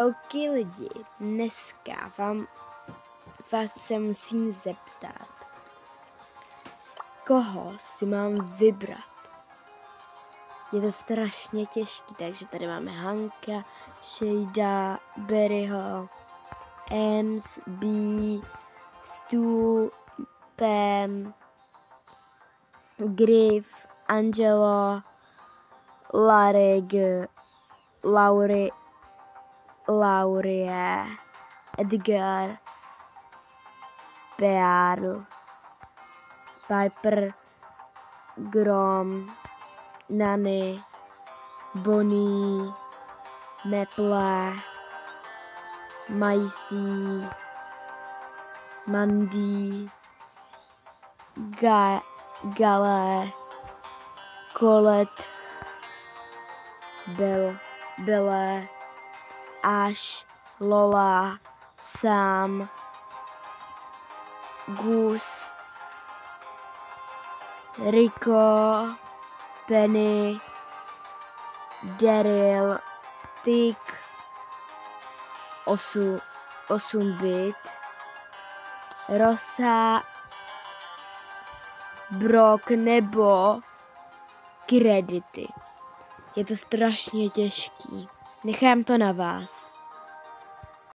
OK lidi, dneska vás se musím zeptat, koho si mám vybrat. Je to strašně těžký, takže tady máme Hanka, Shada, Barryho, Ems, B, Stu, Pam, Griff, Angelo, Larig, Laurie, Edgar, Pearl, Piper, Grom, Nany, Bonnie, Maple, Maisie, Mandy, Gale, Colette, Belle, Ash, Lola, Sam, Goose, Rico, Penny, Daryl, Tick, 8-bit, Rosa, Brock nebo kredity. Je to strašně těžký. Nechám to na vás.